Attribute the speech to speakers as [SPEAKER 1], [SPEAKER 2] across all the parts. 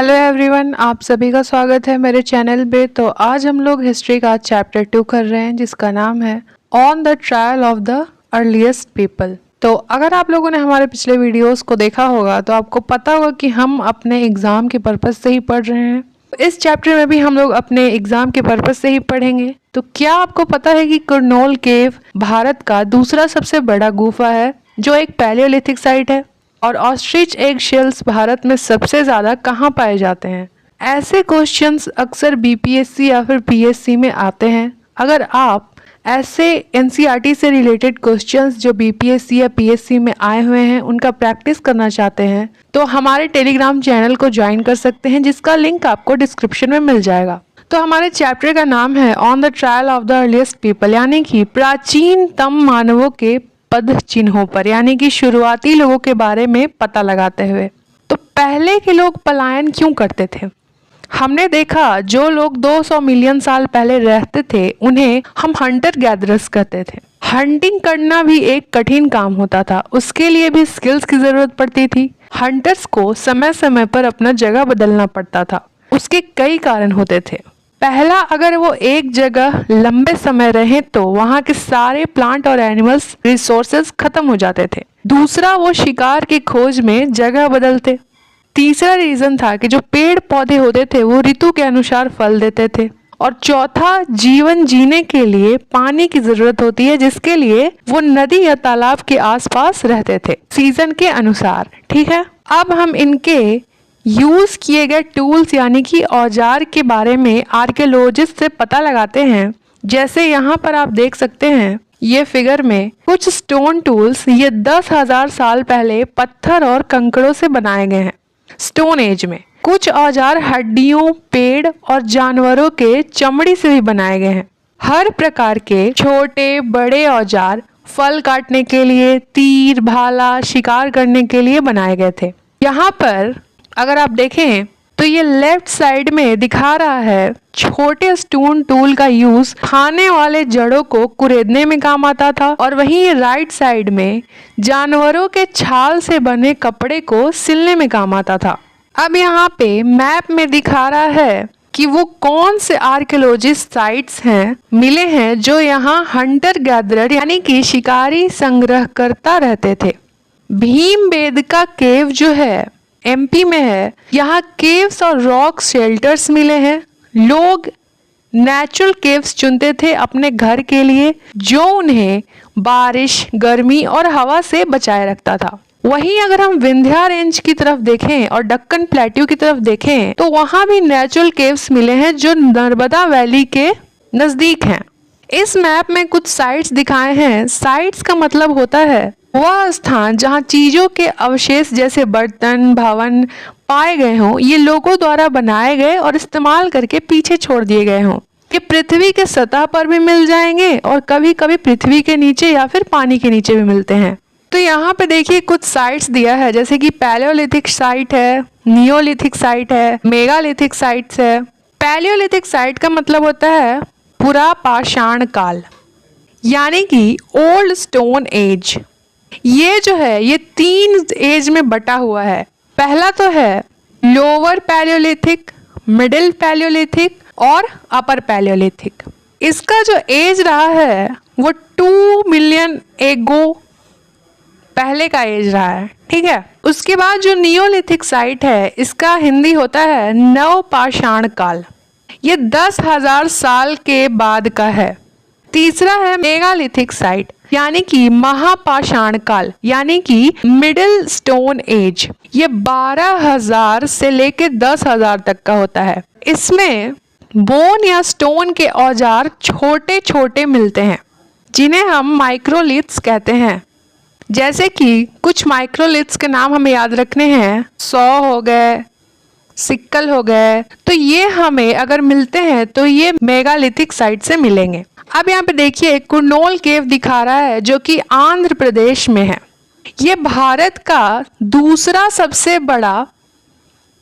[SPEAKER 1] Hello everyone, आप सभी का स्वागत है मेरे चैनल पे। तो आज हम लोग हिस्ट्री का चैप्टर 2 कर रहे हैं जिसका नाम है on the trial of the earliest people. तो अगर आप लोगों ने हमारे पिछले वीडियोस को देखा होगा तो आपको पता होगा कि हम अपने एग्ज़ाम के पर्पज़ से ही पढ़ रहे हैं। इस चैप्टर में भी हम लोग अपने एग्ज़ाम के पर्पज़ से ही पढ़ेंगे। तो क्या आपको पता है कि कुरनोल केव भारत का दूसरा सबसे बड़ा गुफा है जो एक पैलियोलिथिक साइट है, और ऑस्ट्रिच एग शेल्स भारत में सबसे ज़्यादा कहाँ पाए जाते हैं? ऐसे क्वेश्चंस अक्सर बीपीएससी या फिर पीएससी में आते हैं। अगर आप ऐसे एनसीईआरटी से रिलेटेड क्वेश्चंस जो बीपीएससी या पीएससी में आए हुए हैं उनका प्रैक्टिस करना चाहते हैं तो हमारे टेलीग्राम चैनल को ज्वाइन कर सकते हैं, जिसका लिंक आपको डिस्क्रिप्शन में मिल जाएगा। तो हमारे चैप्टर का नाम है on the trial of the earliest people, यानी कि प्राचीनतम मानवों के पद चिन्हों पर, यानी कि शुरुआती लोगों के बारे में पता लगाते हुए। तो पहले के लोग पलायन क्यों करते थे? हमने देखा जो लोग 200 मिलियन साल पहले रहते थे उन्हें हम हंटर गैदरर्स कहते थे। हंटिंग करना भी एक कठिन काम होता था, उसके लिए भी स्किल्स की जरूरत पड़ती थी। हंटर्स को समय समय पर अपना जगह बदलना पड़ता था, उसके कई कारण होते थे। पहला, अगर वो एक जगह लंबे समय रहे तो वहाँ के सारे प्लांट और एनिमल्स रिसोर्सेज खत्म हो जाते थे। दूसरा, वो शिकार की खोज में जगह बदलते। तीसरा रीजन था कि जो पेड़ पौधे होते थे वो ऋतु के अनुसार फल देते थे। और चौथा, जीवन जीने के लिए पानी की जरूरत होती है, जिसके लिए वो नदी या तालाब के आसपास रहते थे सीजन के अनुसार। ठीक है, अब हम इनके यूज किए गए टूल्स यानी कि औजार के बारे में आर्कियोलॉजिस्ट से पता लगाते हैं। जैसे यहाँ पर आप देख सकते हैं ये फिगर में कुछ स्टोन टूल्स, ये 10,000 साल पहले पत्थर और कंकड़ों से बनाए गए हैं स्टोन एज में। कुछ औजार हड्डियों, पेड़ और जानवरों के चमड़ी से भी बनाए गए हैं। हर प्रकार के छोटे बड़े औजार फल काटने के लिए, तीर भाला शिकार करने के लिए बनाए गए थे। यहाँ पर अगर आप देखें तो ये लेफ्ट साइड में दिखा रहा है छोटे स्टोन टूल का यूज खाने वाले जड़ों को कुरेदने में काम आता था, और वहीं राइट साइड में जानवरों के छाल से बने कपड़े को सिलने में काम आता था। अब यहाँ पे मैप में दिखा रहा है कि वो कौन से आर्कियोलॉजिस्ट साइट्स हैं मिले हैं जो यहाँ हंटर गैदरर यानी कि शिकारी संग्रहकर्ता रहते थे। भीमबेदका केव जो है एमपी में है, यहाँ केव्स और रॉक शेल्टर्स मिले हैं। लोग नेचुरल केव्स चुनते थे अपने घर के लिए जो उन्हें बारिश, गर्मी और हवा से बचाए रखता था। वहीं अगर हम विंध्या रेंज की तरफ देखें और दक्कन प्लेट्यू की तरफ देखें तो वहाँ भी नेचुरल केव्स मिले हैं जो नर्मदा वैली के नजदीक हैं। इस मैप में कुछ साइट्स दिखाए हैं। साइट्स का मतलब होता है वह स्थान जहाँ चीजों के अवशेष जैसे बर्तन, भवन पाए गए हों, ये लोगों द्वारा बनाए गए और इस्तेमाल करके पीछे छोड़ दिए गए हों। ये पृथ्वी के सतह पर भी मिल जाएंगे और कभी कभी पृथ्वी के नीचे या फिर पानी के नीचे भी मिलते हैं। तो यहाँ पे देखिए कुछ साइट्स दिया है, जैसे कि पैलियोलिथिक साइट है, नियोलिथिक साइट है, मेगालिथिक साइट्स है। पैलियोलिथिक साइट का मतलब होता है पुरा पाषाण काल, यानी कि ओल्ड स्टोन एज। ये जो है ये 3 एज में बटा हुआ है। पहला तो है लोअर पैलियोलिथिक, मिडिल पैलियोलिथिक और अपर पैलियोलिथिक। इसका जो एज रहा है वो 2 मिलियन एगो पहले का एज रहा है। ठीक है, उसके बाद जो नियोलिथिक साइट है इसका हिंदी होता है नवपाषाण काल, ये 10,000 साल के बाद का है। तीसरा है मेगालिथिक साइट यानी कि महापाषाण काल, यानी कि मिडिल स्टोन एज, ये 12,000 से लेके 10,000 तक का होता है। इसमें बोन या स्टोन के औजार छोटे छोटे मिलते हैं जिन्हें हम माइक्रोलिथ्स कहते हैं। जैसे कि कुछ माइक्रोलिथ्स के नाम हमें याद रखने हैं, सौ हो गए, सिक्कल हो गए। तो ये हमें अगर मिलते हैं तो ये मेगालिथिक साइट से मिलेंगे। अब यहाँ पे देखिए कुरनोल केव दिखा रहा है जो कि आंध्र प्रदेश में है। ये भारत का दूसरा सबसे बड़ा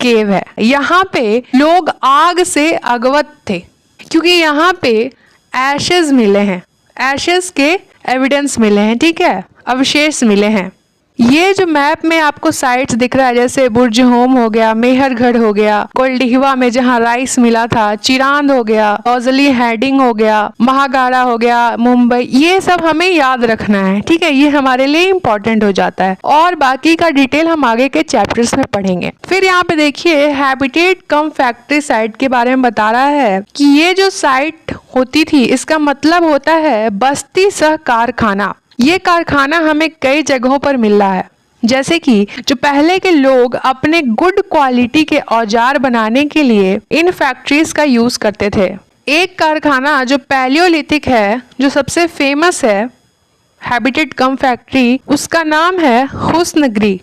[SPEAKER 1] केव है। यहाँ पे लोग आग से अवगत थे क्योंकि यहाँ पे एशेज मिले हैं, एशेज के एविडेंस मिले हैं। ठीक है, अवशेष मिले हैं। ये जो मैप में आपको साइट्स दिख रहा है जैसे बुर्ज होम हो गया, मेहरगढ़ हो गया, कोल्डिहवा में जहाँ राइस मिला था, चिरांद हो गया, औजली हेडिंग हो गया, महागाड़ा हो गया, मुंबई, ये सब हमें याद रखना है, ठीक है। ये हमारे लिए इम्पोर्टेंट हो जाता है और बाकी का डिटेल हम आगे के चैप्टर्स में पढ़ेंगे। फिर यहाँ पे देखिए हैबिटेट कम फैक्ट्री साइट के बारे में बता रहा है कि ये जो साइट होती थी इसका मतलब होता है बस्ती सह कारखाना। ये कारखाना हमें कई जगहों पर मिल रहा है, जैसे कि जो पहले के लोग अपने गुड क्वालिटी के औजार बनाने के लिए इन फैक्ट्रीज का यूज करते थे। एक कारखाना जो पैलियोलिथिक है, जो सबसे फेमस है हैबिटेट कम फैक्ट्री, उसका नाम है हुस्नगिरी।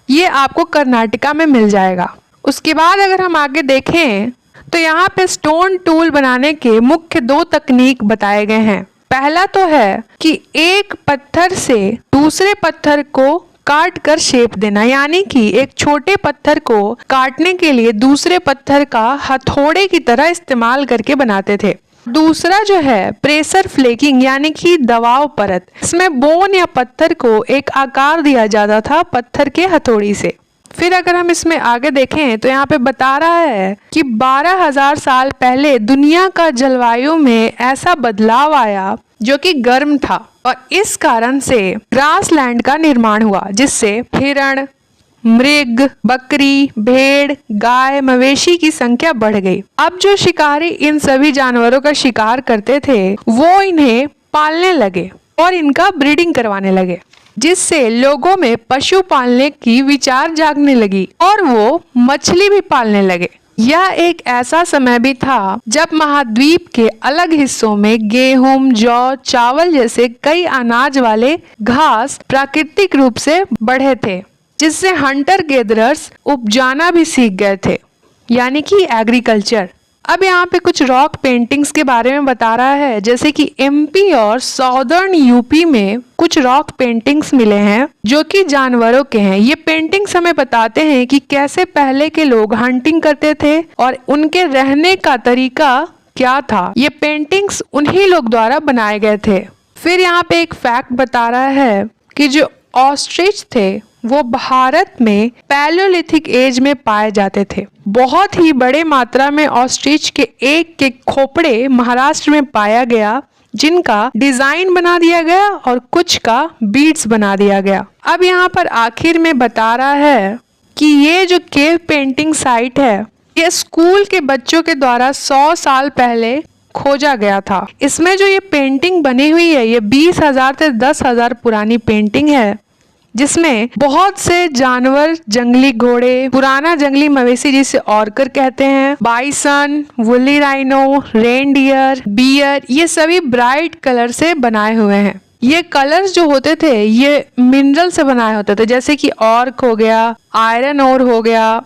[SPEAKER 1] ये आपको कर्नाटका में मिल जाएगा। उसके बाद अगर हम आगे देखें तो यहाँ पे स्टोन टूल बनाने के मुख्य 2 तकनीक बताए गए हैं। पहला तो है कि एक पत्थर से दूसरे पत्थर को काट कर शेप देना, यानी कि एक छोटे पत्थर को काटने के लिए दूसरे पत्थर का हथौड़े की तरह इस्तेमाल करके बनाते थे। दूसरा जो है प्रेशर फ्लेकिंग, यानी कि दबाव परत। इसमें बोन या पत्थर को एक आकार दिया जाता था पत्थर के हथौड़ी से। फिर अगर हम इसमें आगे देखें तो यहाँ पे बता रहा है कि 12,000 साल पहले दुनिया का जलवायु में ऐसा बदलाव आया जो कि गर्म था और इस कारण से ग्रासलैंड का निर्माण हुआ, जिससे हिरण, मृग, बकरी, भेड़, गाय, मवेशी की संख्या बढ़ गई। अब जो शिकारी इन सभी जानवरों का शिकार करते थे वो इन्हें पालने लगे और इनका ब्रीडिंग करवाने लगे, जिससे लोगों में पशु पालने की विचार जागने लगी और वो मछली भी पालने लगे। यह एक ऐसा समय भी था जब महाद्वीप के अलग हिस्सों में गेहूं, जौ, चावल जैसे कई अनाज वाले घास प्राकृतिक रूप से बढ़े थे, जिससे हंटर गेदरर्स उपजाना भी सीख गए थे, यानी कि एग्रीकल्चर। अब यहाँ पे कुछ रॉक पेंटिंग्स के बारे में बता रहा है, जैसे कि एमपी और साउदर्न यूपी में कुछ रॉक पेंटिंग्स मिले हैं जो कि जानवरों के हैं। ये पेंटिंग्स हमें बताते हैं कि कैसे पहले के लोग हंटिंग करते थे और उनके रहने का तरीका क्या था। ये पेंटिंग्स उन्हीं लोग द्वारा बनाए गए थे। फिर यहाँ पे एक फैक्ट बता रहा है कि जो ऑस्ट्रिच थे वो भारत में पैलियोलिथिक एज में पाए जाते थे। बहुत ही बड़े मात्रा में ऑस्ट्रिच के एक के खोपड़े महाराष्ट्र में पाया गया, जिनका डिजाइन बना दिया गया और कुछ का बीड्स बना दिया गया। अब यहाँ पर आखिर में बता रहा है कि ये जो केव पेंटिंग साइट है ये स्कूल के बच्चों के द्वारा 100 साल पहले खोजा गया था। इसमें जो ये पेंटिंग बनी हुई है ये 20,000 से 10,000 पुरानी पेंटिंग है, जिसमें बहुत से जानवर, जंगली घोड़े, पुराना जंगली मवेशी जिसे ऑर्कर कहते हैं, bison, woolly rhino, reindeer, bear, ये सभी ब्राइट कलर से बनाए हुए हैं। ये कलर्स जो होते थे ये मिनरल से बनाए होते थे, जैसे कि ऑर्क हो गया, आयरन ओर हो गया,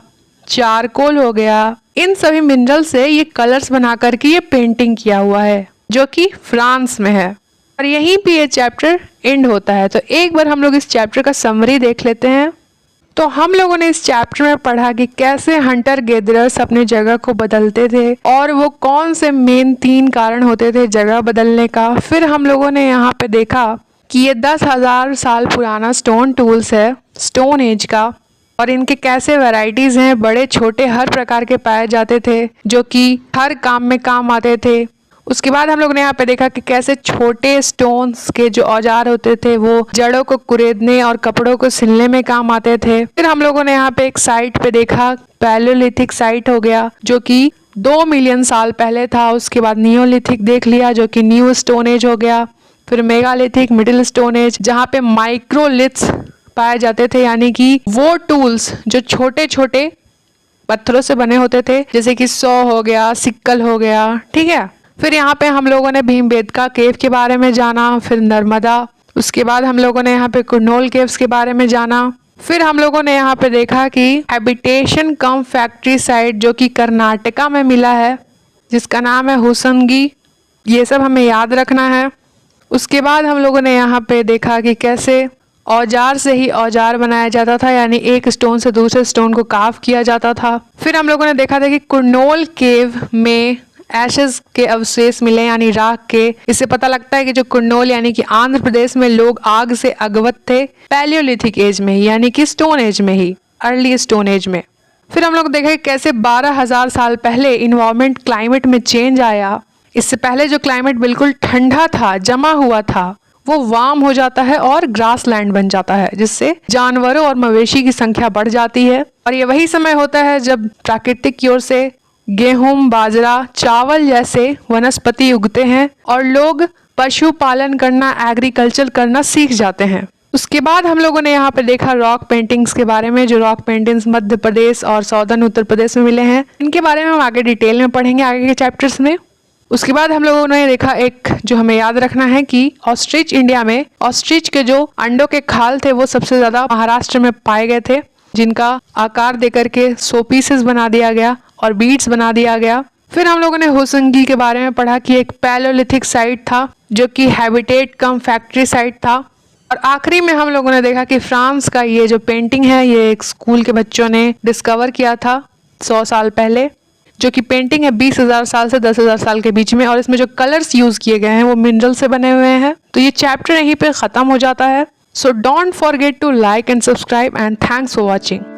[SPEAKER 1] चारकोल हो गया। इन सभी मिनरल से ये कलर्स बना करके ये पेंटिंग किया हुआ है, जो कि फ्रांस में है। और यहीं पे ये चैप्टर एंड होता है। तो एक बार हम लोग इस चैप्टर का समरी देख लेते हैं। तो हम लोगों ने इस चैप्टर में पढ़ा कि कैसे हंटर गेदरर्स अपने जगह को बदलते थे और वो कौन से मेन 3 कारण होते थे जगह बदलने का। फिर हम लोगों ने यहाँ पे देखा कि ये 10,000 साल पुराना स्टोन टूल्स है, स्टोन एज का, और इनके कैसे वैरायटीज हैं, बड़े छोटे हर प्रकार के पाए जाते थे जो कि हर काम में काम आते थे। उसके बाद हम लोग ने यहाँ पे देखा कि कैसे छोटे स्टोन्स के जो औजार होते थे वो जड़ों को कुरेदने और कपड़ों को सिलने में काम आते थे। फिर हम लोगों ने यहाँ पे एक साइट पे देखा, पैलियोलिथिक साइट हो गया जो कि 2 मिलियन साल पहले था। उसके बाद नियोलिथिक देख लिया जो कि न्यू स्टोन एज हो गया। फिर मेगालिथिक, मिडिल स्टोन एज, जहाँ पे माइक्रोलिथ्स पाए जाते थे, यानी कि वो टूल्स जो छोटे छोटे पत्थरों से बने होते थे, जैसे कि सौ हो गया, सिक्कल हो गया, ठीक है। फिर यहाँ पे हम लोगों ने भीमबेटका केव के बारे में जाना, फिर नर्मदा। उसके बाद हम लोगों ने यहाँ पे कुरनूल केव्स के बारे में जाना। फिर हम लोगों ने यहाँ पे देखा कि हैबिटेशन कम फैक्ट्री साइट जो कि कर्नाटका में मिला है, जिसका नाम है हुसनगी। ये सब हमें याद रखना है। उसके बाद हम लोगों ने यहाँ पे देखा कि कैसे औजार से ही औजार बनाया जाता था, यानी एक स्टोन से दूसरे स्टोन को काफ किया जाता था। फिर हम लोगों ने देखा था कि कुरनूल केव में एशेस के अवशेष मिले यानी राख के। इससे पता लगता है कि जो कुर्नूल यानी कि आंध्र प्रदेश में लोग आग से अवगत थे पैलियोलिथिक एज में ही, यानी कि स्टोन एज में ही, अर्ली स्टोन एज में। फिर हम लोग देखें कैसे 12,000 साल पहले इन्वायरमेंट क्लाइमेट में चेंज आया। इससे पहले जो क्लाइमेट बिल्कुल ठंडा था, जमा हुआ था, वो वार्म हो जाता है और ग्रास लैंड बन जाता है, जिससे जानवरों और मवेशी की संख्या बढ़ जाती है। और ये वही समय होता है जब प्राकृतिक की ओर से गेहूं, बाजरा, चावल जैसे वनस्पति उगते हैं और लोग पशुपालन करना, एग्रीकल्चर करना सीख जाते हैं। उसके बाद हम लोगों ने यहाँ पे देखा रॉक पेंटिंग्स के बारे में, जो रॉक पेंटिंग्स मध्य प्रदेश और साउदर्न उत्तर प्रदेश में मिले हैं। इनके बारे में हम आगे डिटेल में पढ़ेंगे आगे के चैप्टर्स में। उसके बाद हम लोगों ने देखा एक जो हमें याद रखना है कि ऑस्ट्रिच इंडिया में ऑस्ट्रिच के जो अंडों के खाल थे वो सबसे ज्यादा महाराष्ट्र में पाए गए थे, जिनका आकार देकर के 100 पीसेस बना दिया गया और बीड्स बना दिया गया। फिर हम लोगों ने होसंगी के बारे में पढ़ा कि एक पैलियोलिथिक साइट था जो कि हैबिटेट कम फैक्ट्री साइट था। और आखिरी में हम लोगों ने देखा कि फ्रांस का ये जो पेंटिंग है ये एक स्कूल के बच्चों ने डिस्कवर किया था 100 साल पहले, जो कि पेंटिंग है 20,000 साल से 10,000 साल के बीच में। और इसमें जो कलर्स यूज किए गए हैं वो मिनरल से बने हुए हैं। तो ये चैप्टर यहीं पे खत्म हो जाता है। So don't forget to like and subscribe and thanks for watching.